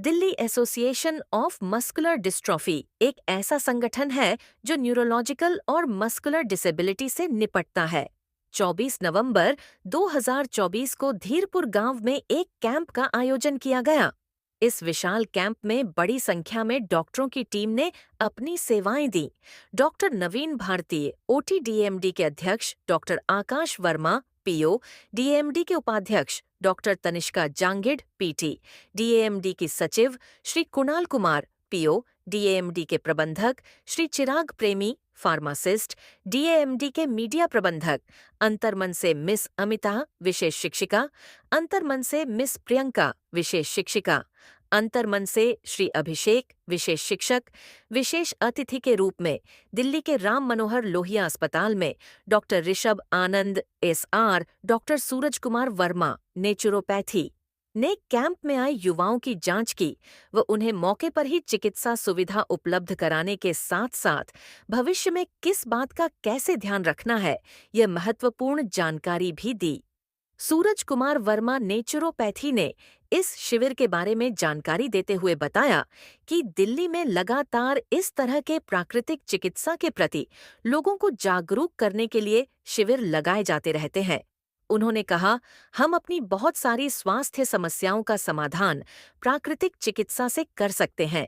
Delhi association of muscular dystrophy एक ऐसा संगठन है जो न्यूरोलॉजिकल और मस्कुलर डिसेबिलिटी से निपटता है। 24 नवंबर 2024 को धीरपुर गांव में एक कैंप का आयोजन किया गया। इस विशाल कैंप में बड़ी संख्या में डॉक्टरों की टीम ने अपनी सेवाएं दी। डॉक्टर नवीन भारतीय, ओटीडीएमडी के अध्यक्ष डॉक्टर आकाश वर्मा, पीओ, डीएमडी के उपाध्यक्ष doctor Tanishka Jangid, PT, DMD की सचिव श्री कुणाल कुमार, पीओ, डीएमडी के प्रबंधक श्री चिराग प्रेमी, फार्मासिस्ट, डीएमडी के मीडिया प्रबंधक, अंतर्मन से मिस अमिता, विशेष शिक्षिका, अंतर्मन से मिस प्रियंका, विशेष शिक्षिका, अंतर्मन से श्री अभिषेक, विशेष शिक्षक, विशेष अतिथि के रूप में दिल्ली के राम मनोहर लोहिया अस्पताल में डॉक्टर ऋषभ आनंद, SR, doctor Suraj Kumar Verma, naturopathy ने कैंप में आए युवाओं की जांच की व उन्हें मौके पर ही चिकित्सा सुविधा उपलब्ध कराने के साथ साथ भविष्य में किस बात का कैसे ध्यान रखना है, यह महत्वपूर्ण जानकारी भी दी। सूरज कुमार वर्मा, नेचुरोपैथी ने इस शिविर के बारे में जानकारी देते हुए बताया कि दिल्ली में लगातार इस तरह के प्राकृतिक चिकित्सा के प्रति लोगों को जागरूक करने के लिए शिविर लगाए जाते रहते हैं। उन्होंने कहा, हम अपनी बहुत सारी स्वास्थ्य समस्याओं का समाधान प्राकृतिक चिकित्सा से कर सकते हैं।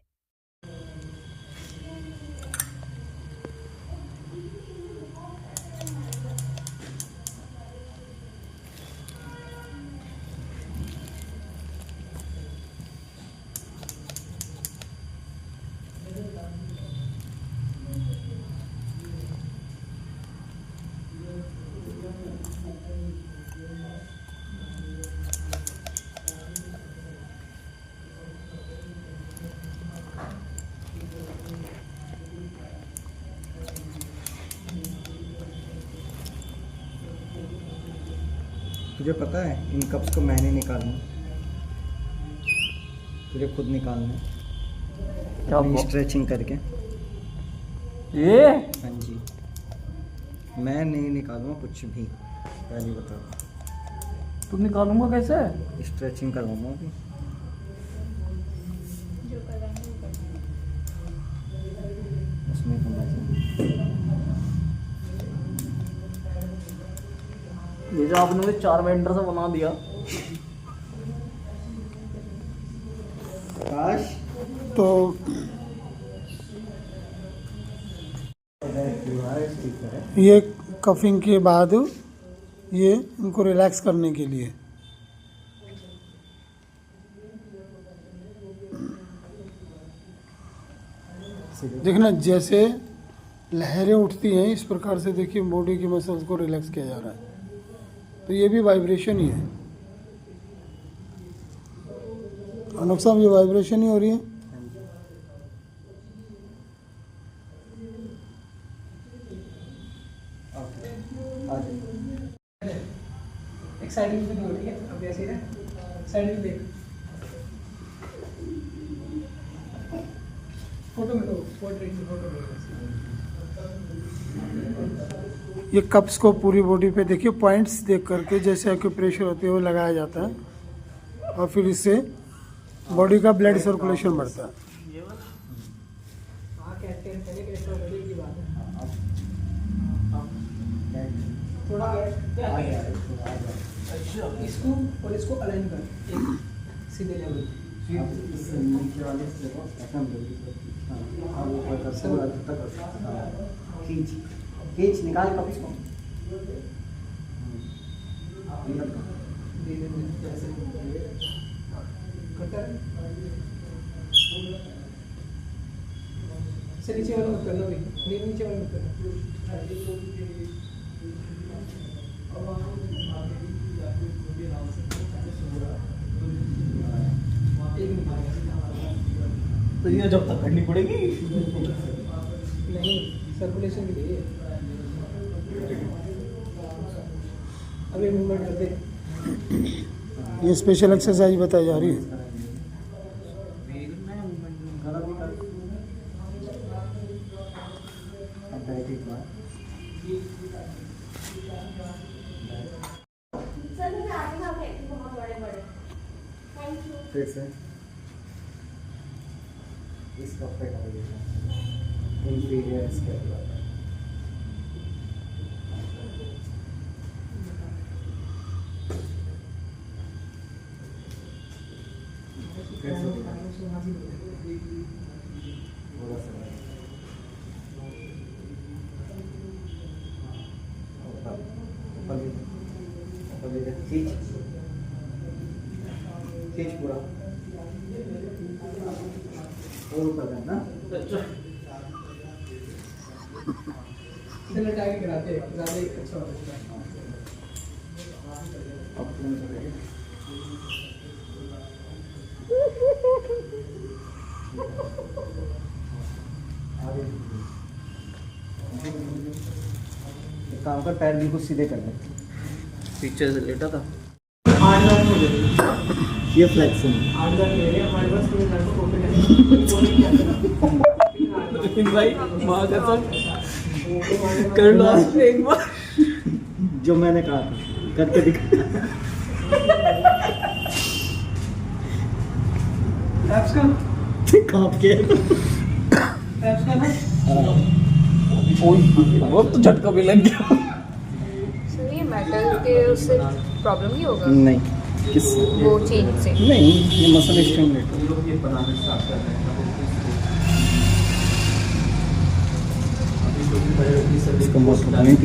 तुझे पता है इन कप्स को मैंने निकालना, तुझे खुद निकालना क्या अपनी स्ट्रेचिंग करके। ये हाँ जी, मैं नहीं निकालूंगा कुछ भी, पहले बता। तुम निकालूंगा कैसे? स्ट्रेचिंग करवाऊंगा अभी। उसमें ये जो आपने मुझे 4 वेंडर से बना दिया। काश तो ये कफिंग के बाद ये इनको रिलैक्स करने के लिए देखना, जैसे लहरें उठती हैं इस प्रकार से देखिए बॉडी की मसल्स को रिलैक्स किया जा रहा है। तो ये भी वाइब्रेशन ही है। अनुप साहब, ये वाइब्रेशन ही हो रही है। एक साइड में भी ठीक है, अब ऐसे ही साइड में देख, फोटो में तो पोर्ट्रेट में फोटो। ये कप्स को पूरी बॉडी पे देखिए पॉइंट्स देख करके जैसे एक्यूप्रेशर होते हैं वो लगाया जाता है और फिर इससे बॉडी का ब्लड सर्कुलेशन बढ़ता है। थोड़ा इसको और इसको अलाइन कर एक सीधे लेवल। खींच निकाल कप इसको। नीचे वाला मत करना भाई, नीचे वाला मत करना। तो ये जब तक करनी पड़ेगी नहीं, सर्कुलेशन के लिए। अभी मूवमेंट कर दे। ये स्पेशल एक्सरसाइज बताई जा रही है। फिर से इस कप पे डाल देना इंफीरियर स्कैपुला पे। थोड़ा सा ऊपर ले खींच खींच पूरा और ऊपर करना। इधर लटा के गिराते हैं, ज़्यादा ही अच्छा होता है। अब तुम चलेंगे आगे। एक काम कर, पैर भी कुछ सीधे कर ले। पीछे से लेटा था। 8 लाख में दे दो। ये फ्लेक्सिंग 8 लाख ले रहे हैं हमारे पास, 3 लाख को प्रॉफिट है। नितिन भाई माँ कसम कर लो आज पे एक बार। जो मैंने कहा था करके दिखा। एप्स का कांप के एप्स का ना वो तो झटका भी लग गया। सर ये मेटल के उससे प्रॉब्लम नहीं होगा नहीं किस वो चेंज से? नहीं, ये मसल स्टिमुलेटर इसका मोटर नहीं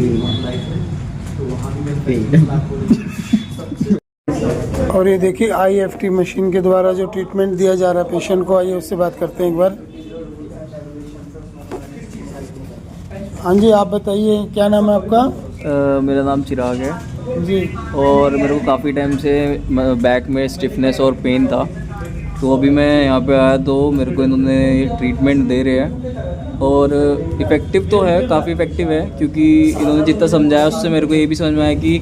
और ये देखिए IFT मशीन के द्वारा जो ट्रीटमेंट दिया जा रहा है पेशेंट को, आइए उससे बात करते हैं एक बार। हाँ जी, आप बताइए क्या नाम है आपका? मेरा नाम चिराग है जी। और मेरे को काफ़ी टाइम से बैक में स्टिफनेस और पेन था, तो अभी मैं यहाँ पे आया तो मेरे को इन्होंने ये ट्रीटमेंट दे रहे हैं और इफ़ेक्टिव तो है, काफ़ी इफ़ेक्टिव है, क्योंकि इन्होंने जितना समझाया उससे मेरे को ये भी समझ में आया कि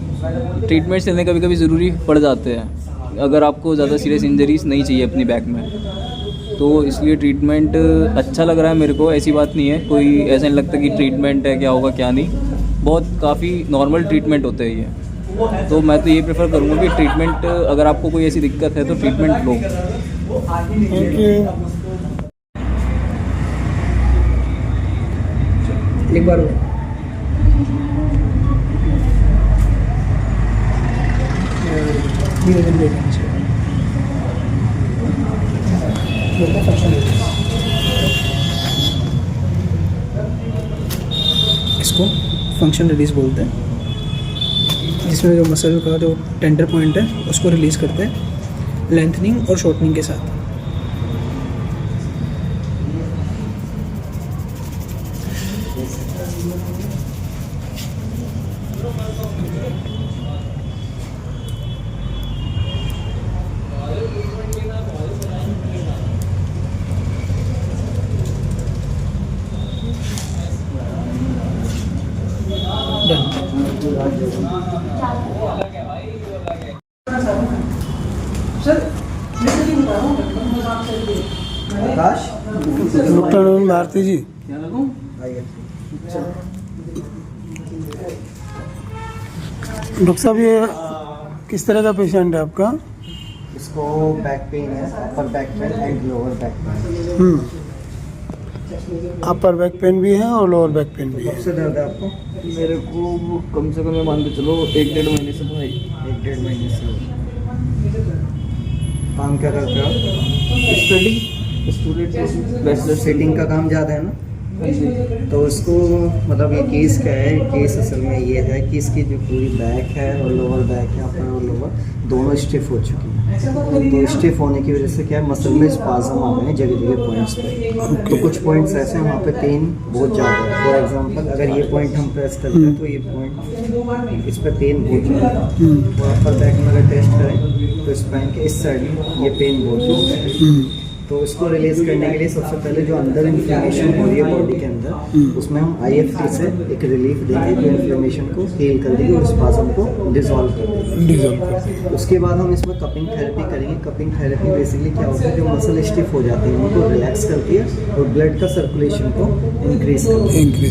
ट्रीटमेंट्स लेने कभी कभी ज़रूरी पड़ जाते हैं अगर आपको ज़्यादा सीरियस इंजरीज नहीं चाहिए अपनी बैक में। तो इसलिए ट्रीटमेंट अच्छा लग रहा है मेरे को, ऐसी बात नहीं है, कोई ऐसा नहीं लगता कि ट्रीटमेंट है क्या होगा क्या नहीं, बहुत काफ़ी नॉर्मल ट्रीटमेंट होते हैं ये। तो मैं तो ये प्रेफर करूँगा कि ट्रीटमेंट अगर आपको कोई ऐसी दिक्कत है तो ट्रीटमेंट लो। Thank you. एक बार धीरे धीरे देखना चाहिए। इसको फंक्शन रिलीज बोलते हैं, जिसमें जो मसल का जो टेंडर पॉइंट है उसको रिलीज करते हैं लेंथनिंग और शॉर्टनिंग के साथ। आकाश डॉक्टर नवीन भारती जी, क्या लगाऊं? डॉक्टर साहब ये किस तरह का पेशेंट है आपका? इसको बैक पेन है, upper back pain and lower back pain. Upper back pain भी है और लोअर बैक पेन भी है। कब से दर्द है आपको? मेरे को कम से कम ये मान के चलो 1-1.5 महीने से भाई। 1-1.5 महीने से। काम क्या करते हो आप? स्टडी स्टूडेंट बैचलर सेटिंग का काम ज़्यादा है ना, तो उसको मतलब ये केस क्या है, केस असल में ये है कि इसकी जो पूरी बैक है और लोअर बैक है, अपर और लोअर दोनों स्टिफ हो चुकी है। तो स्टिफ होने की वजह से क्या है, मसल में स्पाज़म आ गए हैं जगह जगह पॉइंट्स पे। तो कुछ पॉइंट्स ऐसे हैं वहाँ पे पेन बहुत ज़्यादा है। फॉर एग्जांपल अगर ये पॉइंट हम प्रेस करते हैं तो ये पॉइंट इस पे पेन बहुत ज़्यादा है। तो अपर बैक में अगर टेस्ट करें तो स्पाइन के इस साइड में ये पेन बहुत ज़्यादा है। तो इसको रिलीज करने के लिए सबसे पहले जो अंदर इन्फ्लेमेशन हो रही है बॉडी के अंदर, उसमें हम IFT से एक रिलीफ देंगे जो इन्फ्लेमेशन को हील कर देगी और स्पाज़म को डिसॉल्व कर देगी। उसके बाद हम इसमें कपिंग थेरेपी करेंगे। कपिंग थेरेपी बेसिकली क्या होता है, जो मसल स्टिफ हो जाती है उनको रिलैक्स करती है और ब्लड का सर्कुलेशन को इंक्रीज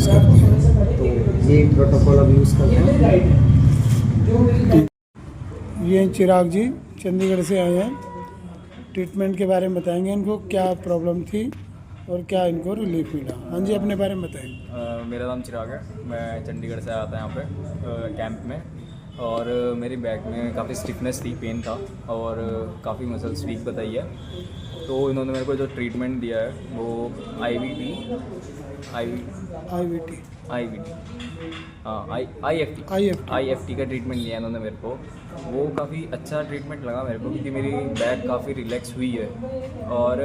करती है। तो ये प्रोटोकॉल अब यूज़ करते हैं। ये चिराग जी चंडीगढ़ से आए हैं, ट्रीटमेंट के बारे में बताएंगे इनको क्या प्रॉब्लम थी और क्या इनको रिलीफ मिला। हाँ जी, अपने बारे में बताएं। मेरा नाम चिराग है, मैं चंडीगढ़ से आया था यहाँ पे कैंप में। और मेरी बैक में काफ़ी स्टिफनेस थी, पेन था और काफ़ी मसल्स वीक बताई है। तो इन्होंने मेरे को जो ट्रीटमेंट दिया है वो IVT हाँ IFT का ट्रीटमेंट दिया इन्होंने मेरे को। वो काफ़ी अच्छा ट्रीटमेंट लगा मेरे को, क्योंकि मेरी बैक काफ़ी रिलैक्स हुई है। और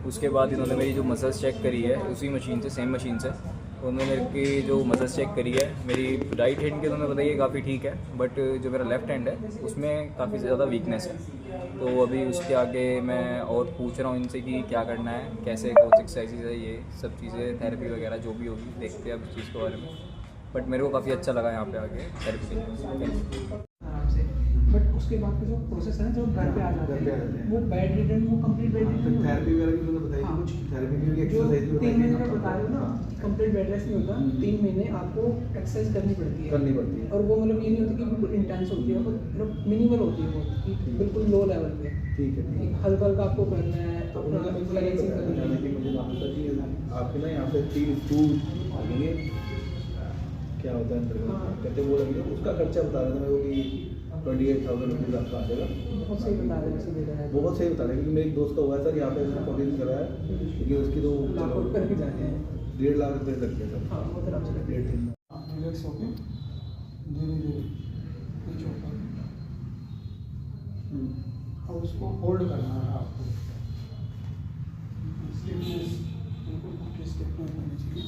उसके बाद इन्होंने मेरी जो मसल्स चेक करी है उसी मशीन से, सेम मशीन से उन्होंने मेरे की जो मसल्स चेक करी है, मेरी राइट हैंड के उन्होंने बताइए काफ़ी ठीक है, बट जो मेरा लेफ्ट हैंड है उसमें काफ़ी ज़्यादा वीकनेस है। तो अभी उसके आगे मैं और पूछ रहा हूँ इनसे कि क्या करना है, कैसे कोच एक्सरसाइजेज है, ये सब चीज़ें, थेरेपी वगैरह जो भी होगी देखते हैं अब इस चीज़ के बारे में। बट मेरे को काफ़ी अच्छा लगा यहाँ पे आके थेरेपी के। आराम से। बट उसके बाद का जो प्रोसेस है ना, जो घर पे आ जाते हैं वो बेड रिडन, वो कंप्लीट बेड रिडन। थेरेपी वगैरह भी उन्होंने बताई कुछ थेरेपी भी जो एक्सरसाइज भी 3 महीने में बता रहे हो ना, कंप्लीट बेड रेस्ट नहीं होता। 3 महीने आपको एक्सरसाइज करनी पड़ती है और वो मतलब ये नहीं होती कि बिल्कुल इंटेंस होती है, मतलब मिनिमल होती है, वो बिल्कुल लो लेवल पे। ठीक है, हल्का हल्का आपको करना है। तो उन्होंने मुझे मालूम था कि आपके ना यहाँ पे 3 स्टूल लगेंगे, क्या होता है अंदर कहते वो लगेंगे, उसका खर्चा बता रहे थे मेरे को कि 28,000 रुपीज़ आपका आ जाएगा। बहुत सही बता रहे हैं, बहुत सही बता रहे हैं, क्योंकि मेरे एक दोस्त का हुआ है सर यहाँ पे, उसने कॉलेज कराया है, लेकिन उसकी तो लाखों रुपये करके जाते हैं। 1.5 लाख रुपये लग गया सर। हाँ, वो तरफ से 1.5 रिलैक्स होके धीरे धीरे कुछ होकर और उसको होल्ड करना है आपको। स्टिफनेस बिल्कुल स्टिफनेस होनी चाहिए।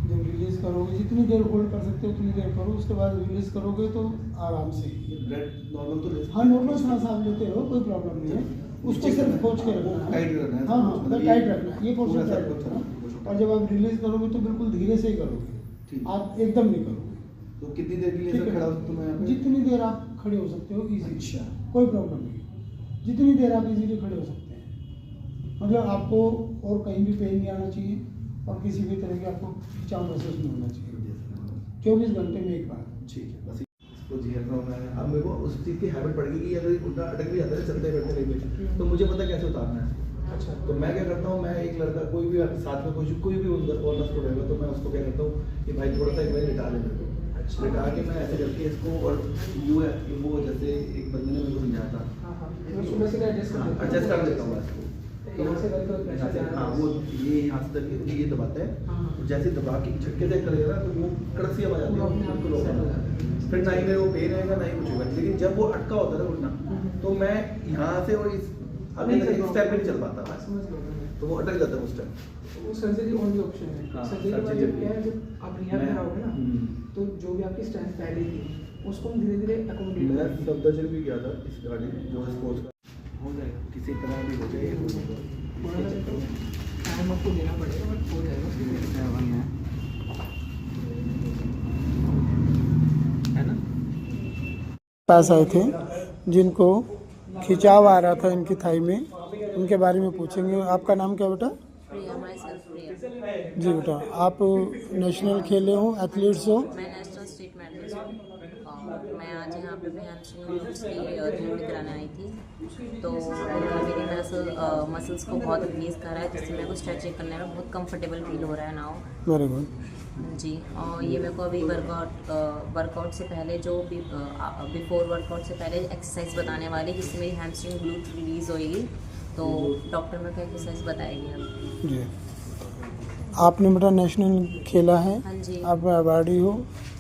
जब रिलीज करोगे, जितनी देर होल्ड कर सकते हो उतनी देर करो, उसके बाद रिलीज करोगे तो आराम से। ब्लड नॉर्मल तो हाँ, नॉर्मल सांस आप लेते रहो, कोई प्रॉब्लम नहीं है। उसको सिर्फ खोज के रखना है, टाइट रखना है। हाँ हाँ, मतलब टाइट रखना है, ये पोर्शन पूरा टाइट सब रखना कुछ है। और जब आप रिलीज करोगे तो बिल्कुल धीरे से ही करोगे, ठीक। आप एकदम नहीं करोगे। तो कितनी देर के लिए ठीक सर है? खड़ा हो सकता हूँ मैं यहाँ पे? जितनी देर आप खड़े हो सकते हो इजीली, अच्छा। कोई प्रॉब्लम नहीं। जितनी देर आप इजीली खड़े हो सकते हैं, मतलब आपको और कहीं भी पेन नहीं आना चाहिए और किसी भी तरह की आपको खिंचाव महसूस नहीं होना चाहिए। 24 घंटे में एक बार। ठीक है, बस इसको झेल रहा हूँ मैं। अब मेरे को उस चीज़ की हैबिट पड़ गई कि अगर उठना अटक भी जाता है चलते बैठते नहीं, तो मुझे पता कैसे उतारना है। अच्छा, तो मैं क्या करता हूँ, मैं एक लड़का कोई भी आपके साथ में कोई भी उधर ऑनर्स को रहेगा, तो मैं उसको क्या करता हूँ कि भाई थोड़ा सा एक बार लिटा दे मेरे को। लिटा के मैं ऐसे करके इसको, और यूँ है कि वो जैसे एक बंदे ने मेरे को समझाया था, हाँ हाँ, मैं सुबह से एडजस्ट कर देता हूँ इसको। यहाँ से करके और यहाँ से, pressure हाँ, वो ये यहाँ से करके ये दबाता है, हाँ। तो जैसे दबा के झटके से करेगा ना, तो वो कड़क सी आवाज आती है, बिल्कुल ओपन हो जाता है। फिर ना ही मेरे को पेन आएगा ना ही कुछ होगा। लेकिन जब वो अटका होता है ना घुटना, तो मैं यहाँ से और इस आगे तक इस टाइप में नहीं चल पाता मैं, समझ गया। तो वो अटक जाता है उस टाइम। वो सर्जरी ओनली ऑप्शन है। हाँ, सर्जरी के बाद सर्जरी जब क्या है, जब आप रिहैब में आओगे ना, तो जो भी आपकी स्ट्रेंथ पहले थी उसको हम धीरे धीरे अकोमोडेट मैं करेंगे। सफदरजंग भी गया था इस गाड़ी जो स्पोर्ट्स का, हो जाएगा किसी तरह भी हो जाए, हो जाएगा। थोड़ा सा तो टाइम आपको देना पड़ेगा, बट हो जाएगा उसकी टेंशन है ना। पास आए थे जिनको खिंचाव आ रहा था इनकी थाई में, उनके बारे में पूछेंगे। आपका नाम क्या बेटा? प्रिया, माई सेल्फ प्रिया। जी बेटा, आप नेशनल खेले हो, एथलीट्स हो? मैं नेशनल स्टेट मेडलिस्ट हूँ और मैं आज यहाँ पे हैमस्ट्रिंग ग्रुप्स की ट्रीटमेंट कराने आई थी। तो मेरी मसल्स को बहुत रिलीज कर रहा है, जिससे मेरे को स्ट्रेचिंग करने में बहुत कंफर्टेबल फील हो रहा है नाउ। Very good. जी, और ये मेरे को अभी वर्कआउट से पहले जो भी बिफोर वर्कआउट से पहले एक्सरसाइज बताने वाली, जिससे मेरी हैमस्ट्रिंग ग्लूट रिलीज होएगी। तो डॉक्टर मेरे को एक्सरसाइज बताएगी अब। जी, आपने बेटा नेशनल खेला है? हाँ जी। आप अवार्डी हो?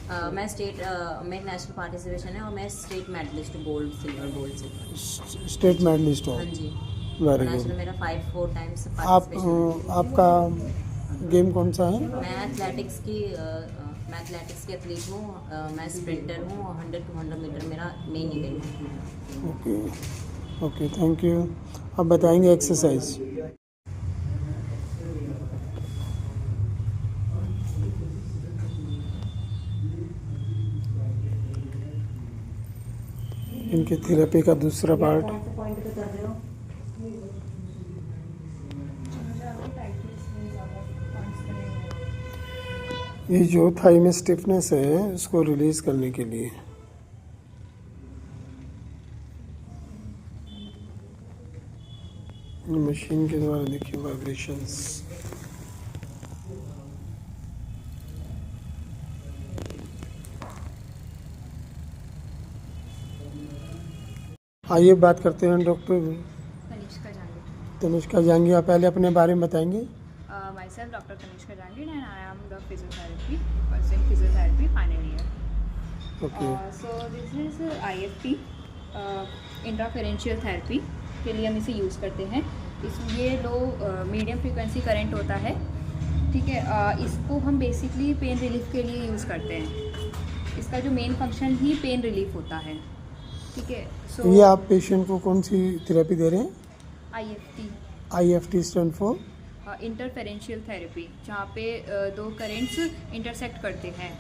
मैं नेशनल पार्टिसिपेशन है और मैं state medallist, gold silver gold silver. State medallist हो? हाँ जी। Very national good. मेरा 4 टाइम्स आप पार्टिसिपेशन। आपका गेम कौन सा है? मैं एथलेटिक्स की एथलीट हूँ। मैं स्प्रिंटर हूँ और 100-200 मीटर मेरा मेन इवेंट है। Okay okay, thank you. अब बताएंगे एक्सरसाइज। इनके थेरेपी का दूसरा पार्ट। ये जो थाई में स्टिफनेस है उसको रिलीज करने के लिए मशीन के द्वारा देखिए वाइब्रेशंस। आइए बात करते हैं डॉक्टर तनिष्का जांगिड। तनिष्का जांगी। आप पहले अपने बारे में बताएंगे। Myself, Dr. Tanishka Jangid, and I am the physiotherapy person, physiotherapy final year. Okay So this is IFT, interferential therapy के लिए हम इसे यूज़ करते हैं। ये लो मीडियम फ्रीक्वेंसी करंट होता है, ठीक है। इसको हम बेसिकली पेन रिलीफ के लिए यूज़ करते हैं। इसका जो मेन फंक्शन ही पेन रिलीफ होता है, ठीक है। सो ये आप पेशेंट को कौन सी थेरेपी दे रहे हैं? IFT स्टैंड फॉर इंटरफेरेंशियल थेरेपी, जहाँ पे दो करेंट्स इंटरसेक्ट करते हैं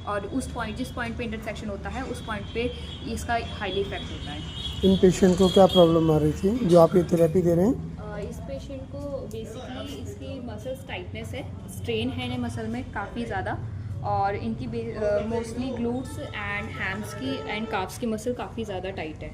और जिस पॉइंट पे इंटरसेक्शन होता है उस पॉइंट पे इसका हाईली इफेक्ट होता है। इन पेशेंट को क्या प्रॉब्लम आ रही थी जो आप ये थेरेपी दे रहे हैं? इस पेशेंट को बेसिकली इसकी मसल्स टाइटनेस है, स्ट्रेन है इन्हें मसल में काफ़ी ज़्यादा, और इनकी मोस्टली ग्लूट्स एंड हैम्स की एंड काफ्स की मसल काफ़ी ज़्यादा टाइट है।